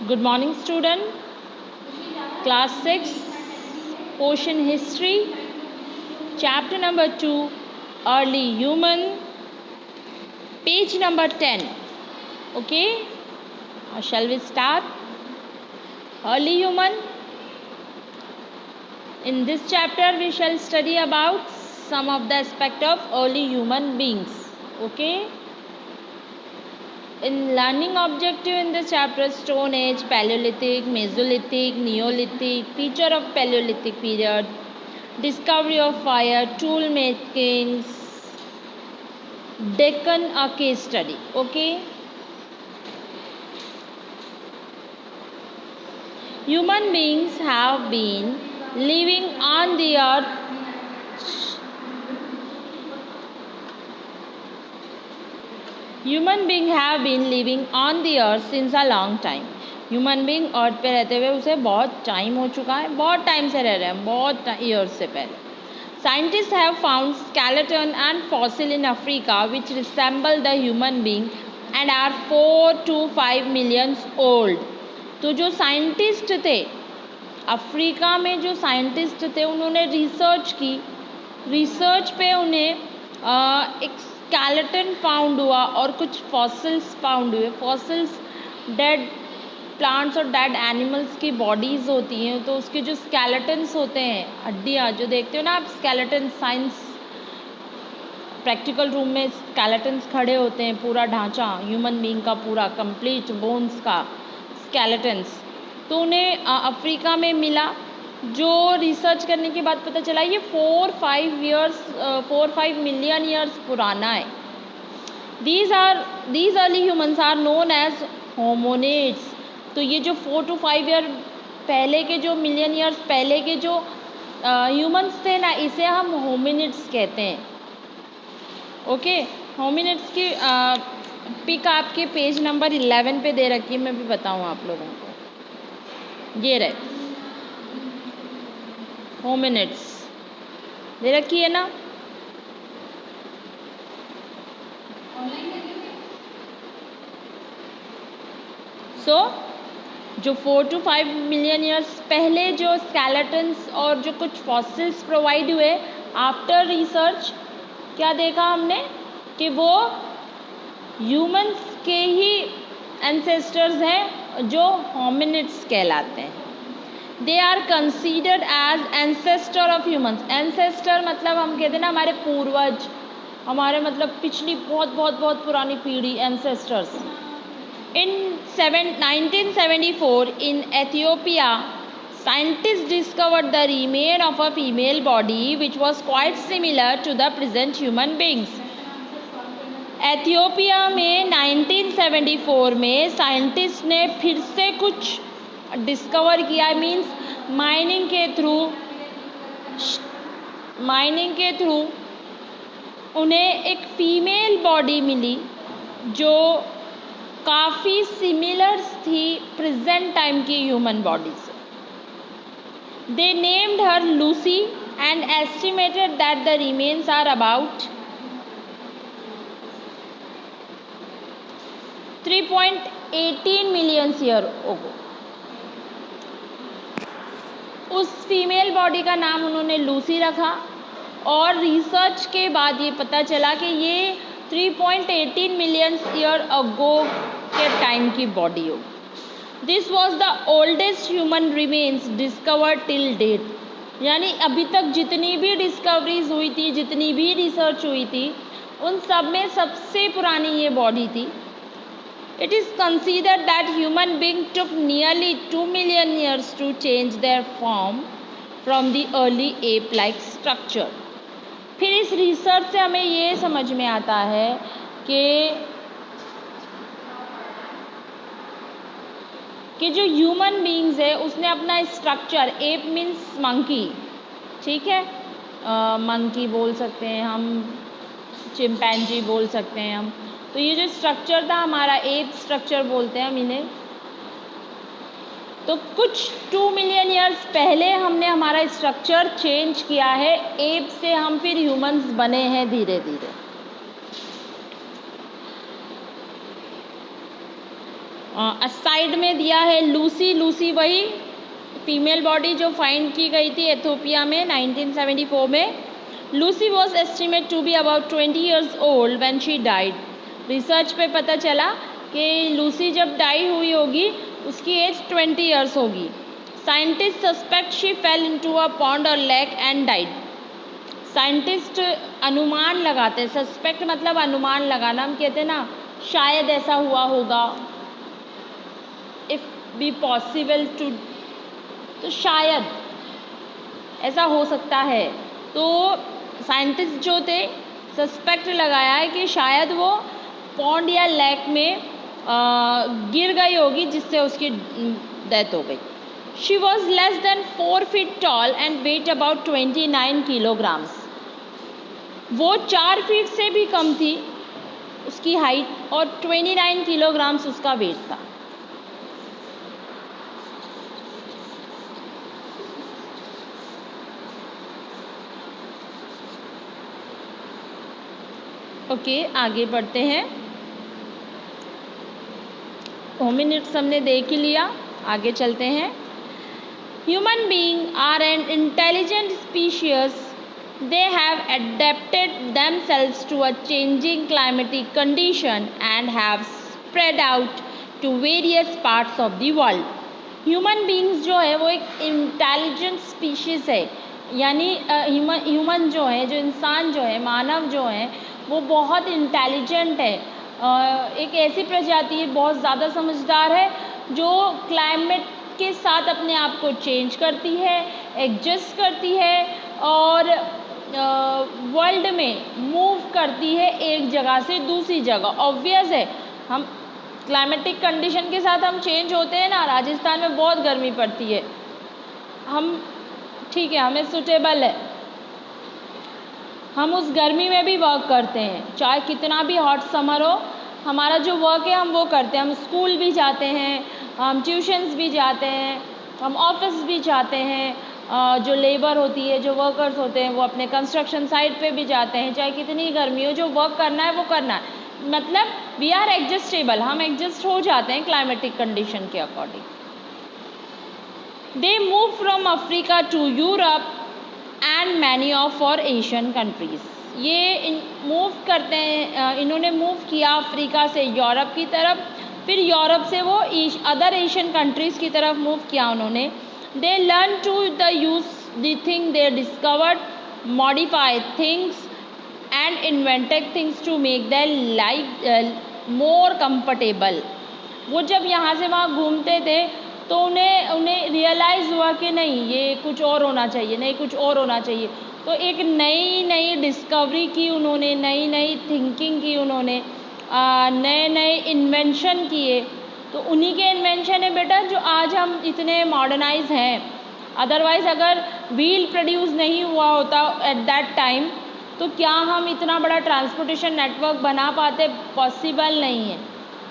Good morning, student. Class 6, Ocean History, Chapter number 2, Early Human, page number 10. Okay, shall we start? Early Human. In this chapter, we shall study about some of the aspect of early human beings. Okay. In learning objective in this chapter, Stone Age, Paleolithic, Mesolithic, Neolithic, feature of Paleolithic period, discovery of fire, tool makings, Deccan a case study. Okay. Human beings have been living on the earth human being have been living on the earth since a long time. Human being earth पे रहते हुए उसे बहुत time हो चुका है, बहुत time से रह रहे हैं, बहुत ईयर्स से पहले. Scientist have found skeleton and fossil in Africa which resemble the human being and are 4 to 5 millions old. तो जो साइंटिस्ट थे अफ्रीका में, जो साइंटिस्ट थे उन्होंने रिसर्च की, रिसर्च पे उन्हें एक स्केलेटन फाउंड हुआ और कुछ फॉसिल्स फाउंड हुए. फॉसिल्स डेड प्लांट्स और डेड एनिमल्स की बॉडीज़ होती हैं, तो उसके जो स्केलेटन्स होते हैं, हड्डियाँ जो देखते हो ना आप, स्केलेटन साइंस प्रैक्टिकल रूम में स्केलेटन्स खड़े होते हैं, पूरा ढांचा ह्यूमन बीइंग का पूरा कंप्लीट बोन्स का स्केलेटन्स, तो उन्हें अफ्रीका में मिला. जो रिसर्च करने के बाद पता चला ये 4-5 मिलियन ईयर्स पुराना है. These early humans are known as hominids. तो ये जो 4 to 5 ईयर पहले के, जो मिलियन ईयर्स पहले के जो ह्यूमन्स थे ना, इसे हम होमिनिड्स कहते हैं. ओके, होमिनिड्स की पिक आपके पेज नंबर 11 पे दे रखी है, मैं भी बताऊँ आप लोगों को. ये रहे होमिनिड्स दे रखी है ना. जो 4 to 5 मिलियन ईयर्स पहले जो स्केलेटन्स और जो कुछ फॉसिल्स प्रोवाइड हुए, आफ्टर रिसर्च क्या देखा हमने कि वो ह्यूमंस के ही एंसेस्टर्स हैं जो होमिनिड्स कहलाते हैं. They are considered as ancestor of humans. Ancestor मतलब हम कहते हैं ना हमारे पूर्वज, हमारे मतलब पिछली बहुत बहुत बहुत पुरानी पीढ़ी, ancestors. In 1974 in Ethiopia, scientists discovered the remain of a female body which was quite similar to the present human beings. Ethiopia में 1974 में साइंटिस्ट ने फिर से कुछ डिस्कवर किया. मीन्स माइनिंग के थ्रू उन्हें एक फीमेल बॉडी मिली जो काफ़ी सिमिलर थी प्रेजेंट टाइम की ह्यूमन बॉडी से. They named her Lucy and estimated that the remains are about 3.18 million year ago. उस फीमेल बॉडी का नाम उन्होंने लूसी रखा और रिसर्च के बाद ये पता चला कि ये 3.18 मिलियन ईयर अगो के टाइम की बॉडी हो. This was the oldest human remains discovered till date. यानी अभी तक जितनी भी डिस्कवरीज हुई थी, जितनी भी रिसर्च हुई थी, उन सब में सबसे पुरानी ये बॉडी थी. It is considered that human beings took nearly 2 million years to change their form from the early ape-like structure. फिर इस रिसर्च से हमें ये समझ में आता है कि जो ह्यूमन बीइंग्स है उसने अपना स्ट्रक्चर, एप मीन्स मंकी, ठीक है, मंकी बोल सकते हैं हम, चिंपैंजी बोल सकते हैं हम. तो ये जो स्ट्रक्चर था हमारा, एप स्ट्रक्चर बोलते हैं हम इन्हें. तो कुछ 2 मिलियन ईयर्स पहले हमने हमारा स्ट्रक्चर चेंज किया है. एप से हम फिर ह्यूमंस बने हैं धीरे धीरे. साइड में दिया है लूसी। लूसी वही फीमेल बॉडी जो फाइंड की गई थी एथियोपिया में 1974 में। Lucy was estimate to be about 20 years old when she died. Research पे पता चला कि लूसी जब डाई हुई होगी उसकी एज 20 years होगी। Scientist suspect she fail into a pond और लेक एंड डाइड। साइंटिस्ट अनुमान लगाते हैं, सस्पेक्ट मतलब अनुमान लगाना, हम कहते हैं ना शायद ऐसा हुआ होगा, इफ़ बी पॉसिबल टू, तो शायद ऐसा हो सकता है। तो साइंटिस्ट जो थे सस्पेक्ट लगाया है कि शायद वो पॉन्ड या लेक में गिर गई होगी जिससे उसकी डेथ हो गई। She was less than 4 feet tall and weight about 29 kilograms। वो 4 feet से भी कम थी उसकी हाइट और 29 kilograms उसका वेट था। ओके, आगे बढ़ते हैं। होमिनिड्स हमने देख ही लिया, आगे चलते हैं। Human being are an intelligent species. They have adapted themselves to a changing climatic condition and have spread out to various parts of the world. Human beings जो है वो एक intelligent species है, यानी ह्यूमन जो है, जो इंसान जो है, मानव जो है वो बहुत इंटेलिजेंट है। एक ऐसी प्रजाति है बहुत ज़्यादा समझदार है जो क्लाइमेट के साथ अपने आप को चेंज करती है, एडजस्ट करती है और वर्ल्ड में मूव करती है एक जगह से दूसरी जगह। ऑब्वियस है, हम क्लाइमेटिक कंडीशन के साथ हम चेंज होते हैं ना। राजस्थान में बहुत गर्मी पड़ती है, हम ठीक है, हमें सूटेबल है, हम उस गर्मी में भी वर्क करते हैं, चाहे कितना भी हॉट समर हो, हमारा जो वर्क है हम वो करते हैं। हम स्कूल भी जाते हैं, हम ट्यूशन्स भी जाते हैं, हम ऑफिस भी जाते हैं। जो लेबर होती है, जो वर्कर्स होते हैं वो अपने कंस्ट्रक्शन साइट पे भी जाते हैं, चाहे कितनी गर्मी हो, जो वर्क करना है वो करना है। मतलब वी आर एडजस्टेबल, हम एडजस्ट हो जाते हैं क्लाइमेटिक कंडीशन के according. They move from Africa to Europe and many of our Asian countries. ये मूव करते हैं, इन्होंने मूव किया अफ्रीका से यूरोप की तरफ, फिर यूरोप से वो अदर एशियन कंट्रीज़ की तरफ मूव किया उन्होंने। They learn to use the thing they discovered, modify things and invented things to make their life more comfortable. वो जब यहाँ से वहाँ घूमते थे तो उन्हें रियलाइज़ हुआ कि नहीं ये कुछ और होना चाहिए, नहीं कुछ और होना चाहिए। तो एक नई डिस्कवरी की उन्होंने, नई थिंकिंग की उन्होंने, नए इन्वेंशन किए। तो उन्हीं के इन्वेंशन है बेटा जो आज हम इतने मॉडर्नाइज हैं। अदरवाइज़ अगर व्हील प्रोड्यूस नहीं हुआ होता एट दैट टाइम तो क्या हम इतना बड़ा ट्रांसपोर्टेशन नेटवर्क बना पाते? पॉसिबल नहीं है।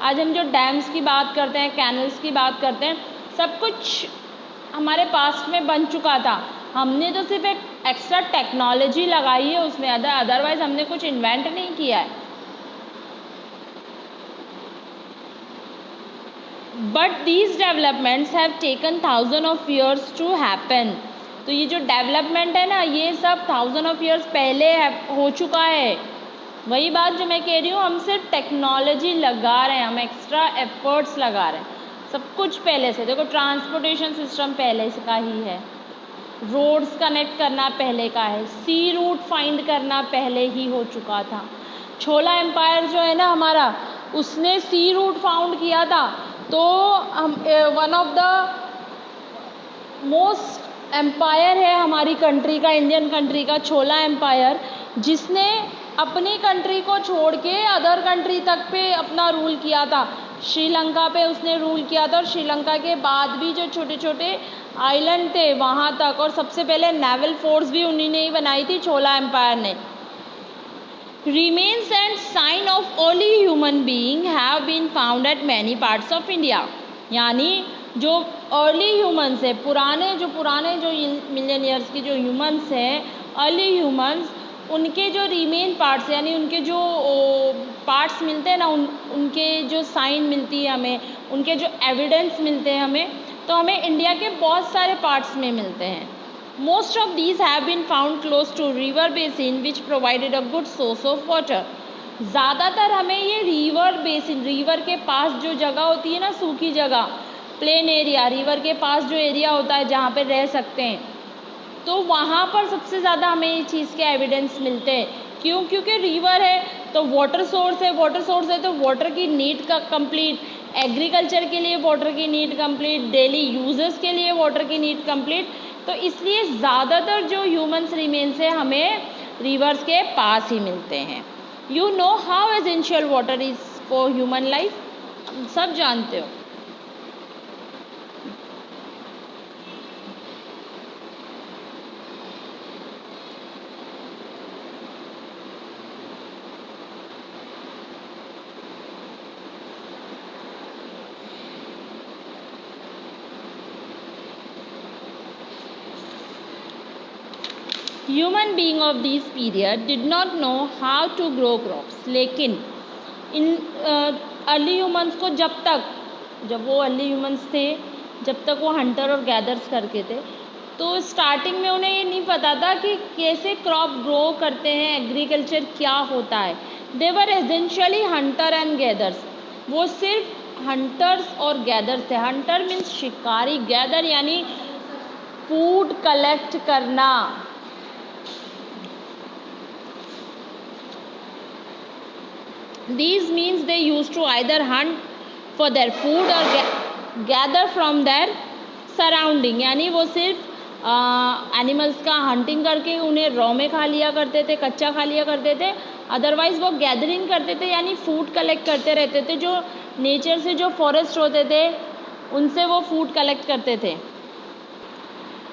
आज हम जो डैम्स की बात करते हैं, कैनल्स की बात करते हैं, सब कुछ हमारे पास्ट में बन चुका था। हमने तो सिर्फ एक एक्स्ट्रा टेक्नोलॉजी लगाई है उसमें, अदरवाइज़ हमने कुछ इन्वेंट नहीं किया है। But these developments have taken 1000 of years to happen. तो ये जो डेवलपमेंट है ना, ये सब 1000 of years पहले हो चुका है। वही बात जो मैं कह रही हूँ, हम सिर्फ टेक्नोलॉजी लगा रहे हैं, हम एक्स्ट्रा एफर्ट्स लगा रहे हैं। सब कुछ पहले से, देखो ट्रांसपोर्टेशन सिस्टम पहले से का ही है, रोड्स कनेक्ट करना पहले का है, सी रूट फाइंड करना पहले ही हो चुका था। छोला एम्पायर जो है ना हमारा, उसने सी रूट फाउंड किया था। तो हम one of the most empire है हमारी कंट्री का, इंडियन कंट्री का छोला एम्पायर, जिसने अपनी कंट्री को छोड़ के अदर कंट्री तक पे अपना रूल किया था। श्रीलंका पे उसने रूल किया था और श्रीलंका के बाद भी जो छोटे छोटे आइलैंड थे वहाँ तक, और सबसे पहले नेवल फोर्स भी उन्हीं ने ही बनाई थी, छोला एम्पायर ने। Remains and sign of early human being have been found at many parts of India। यानी जो अर्ली ह्यूमन्स है, पुराने जो मिलियन ईयर्स की जो ह्यूमन्स हैं, अर्ली ह्यूमन्स, उनके जो रिमेन पार्ट्स यानी उनके जो पार्ट्स मिलते हैं ना, उनके जो साइन मिलती है हमें, उनके जो एविडेंस मिलते हैं हमें, तो हमें इंडिया के बहुत सारे पार्ट्स में मिलते हैं. Most of these have been found close to river basin which provided a good source of water. ज़्यादातर हमें ये रिवर बेसिन, रिवर के पास जो जगह होती है ना, सूखी जगह, प्लेन एरिया, रिवर के पास जो एरिया होता है जहाँ पे रह सकते हैं, तो वहाँ पर सबसे ज़्यादा हमें ये चीज़ के एविडेंस मिलते हैं. क्यों? क्योंकि रिवर है तो वाटर सोर्स है, वाटर सोर्स है तो वाटर की नीड का कंप्लीट, एग्रीकल्चर के लिए वाटर की नीड कंप्लीट, डेली यूजेस के लिए वाटर की नीड कंप्लीट. तो इसलिए ज़्यादातर जो ह्यूमन्स रिमेन्स है हमें रिवर्स के पास ही मिलते हैं. You know how essential water is for human life, सब जानते हो. Human being of this period did not know how to grow crops. लेकिन इन अर्ली ह्यूमन्स को जब वो अर्ली ह्यूमन्स थे, जब तक वो हंटर और गैदर्स करके थे, तो स्टार्टिंग में उन्हें ये नहीं पता था कि कैसे क्रॉप ग्रो करते हैं, एग्रीकल्चर क्या होता है. दे वर एसेंशियली हंटर एंड गैदर्स. वो सिर्फ हंटर्स और गैदर्स थे. हंटर मीन्स शिकारी, गैदर यानी फूड कलेक्ट करना. These means they used to either hunt for their food or gather from their surrounding. यानी वो सिर्फ एनिमल्स का हंटिंग करके उन्हें रॉ में खा लिया करते थे, कच्चा खा लिया करते थे. अदरवाइज़ वो गैदरिंग करते थे, यानी फूड कलेक्ट करते रहते थे. जो नेचर से जो फॉरेस्ट होते थे उनसे वो फूड कलेक्ट करते थे.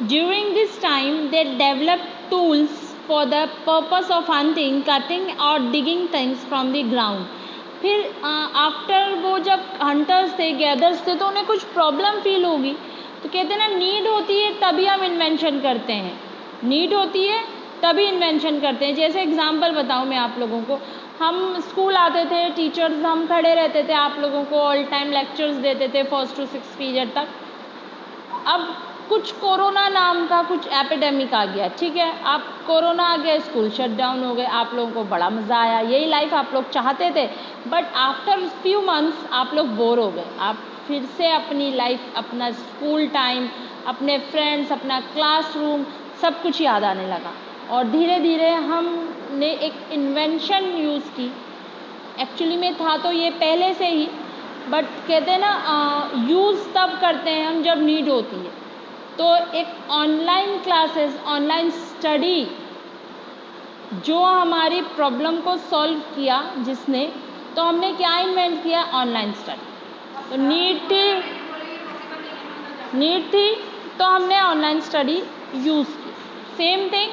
During this time they develop tools for the purpose of hunting, cutting or digging things from the ground. फिर आफ्टर वो जब हंटर्स थे, गैदर्स थे, तो उन्हें कुछ प्रॉब्लम फील होगी, तो कहते हैं ना, नीड होती है तभी हम इन्वेंशन करते हैं. नीड होती है तभी इन्वेंशन करते हैं. जैसे एग्जांपल बताऊँ मैं आप लोगों को, हम स्कूल आते थे, टीचर्स हम खड़े रहते थे, आप लोगों को ऑल टाइम लेक्चर्स देते थे 1st to 6th पीरियड तक. अब कुछ कोरोना नाम का कुछ एपिडेमिक आ गया, ठीक है, आप कोरोना आ गया, स्कूल शट डाउन हो गए, आप लोगों को बड़ा मज़ा आया, यही लाइफ आप लोग चाहते थे. बट आफ्टर फ्यू मंथ्स आप लोग बोर हो गए. आप फिर से अपनी लाइफ, अपना स्कूल टाइम, अपने फ्रेंड्स, अपना क्लासरूम, सब कुछ याद आने लगा. और धीरे धीरे हमने एक इन्वेंशन यूज़ की. एक्चुअली में था तो ये पहले से ही, बट कहते हैं ना, यूज़ तब करते हैं हम जब नीड होती है. तो एक ऑनलाइन क्लासेस, ऑनलाइन स्टडी जो हमारी प्रॉब्लम को सॉल्व किया जिसने, तो हमने क्या इन्वेंट किया? Online study. तो नीड थी तो हमने ऑनलाइन स्टडी यूज़ की. सेम थिंग,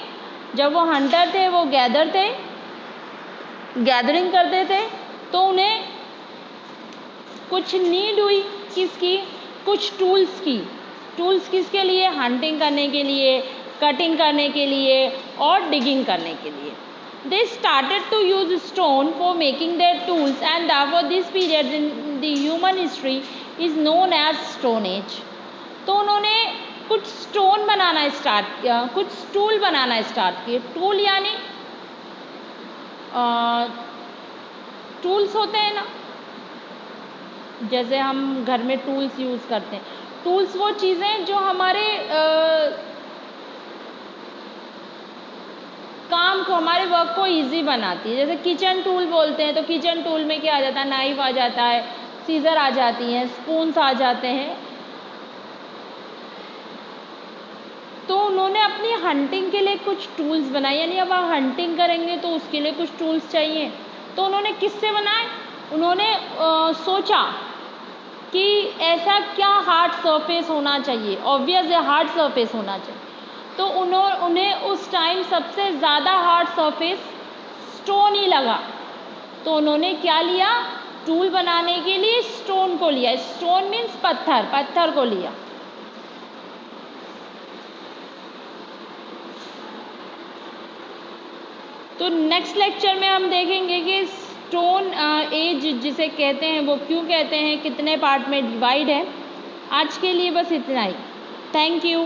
जब वो हंटर थे, वो गैदर थे, गैदरिंग करते थे, तो उन्हें कुछ नीड हुई. किसकी? कुछ टूल्स की. टूल्स किसके लिए? हंटिंग करने के लिए, कटिंग करने के लिए और डिगिंग करने के लिए. They started to use stone for making their tools and therefore this period in the human history is known as Stone Age. तो उन्होंने कुछ स्टोन बनाना स्टार्ट किया, कुछ टूल बनाना स्टार्ट किए. टूल यानी टूल्स होते हैं ना, जैसे हम घर में टूल्स यूज़ करते हैं. टूल्स वो चीज़ें जो हमारे काम को, हमारे वर्क को इजी बनाती है. जैसे किचन टूल बोलते हैं, तो किचन टूल में क्या आ जाता है? नाइफ आ जाता है, सीजर आ जाती हैं, स्पून्स आ जाते हैं. तो उन्होंने अपनी हंटिंग के लिए कुछ टूल्स बनाए. यानी अब आप हंटिंग करेंगे तो उसके लिए कुछ टूल्स चाहिए. तो उन्होंने किससे बनाए? उन्होंने सोचा कि ऐसा क्या हार्ड सरफेस होना चाहिए, ऑब्वियस है हार्ड सरफेस होना चाहिए. तो उन्हें उस टाइम सबसे ज़्यादा हार्ड सरफेस स्टोन ही लगा. तो उन्होंने क्या लिया? टूल बनाने के लिए स्टोन को लिया. स्टोन मीन्स पत्थर, पत्थर को लिया. तो नेक्स्ट लेक्चर में हम देखेंगे कि स्टोन एज जिसे कहते हैं वो क्यों कहते हैं, कितने पार्ट में डिवाइड है। आज के लिए बस इतना ही। Thank you.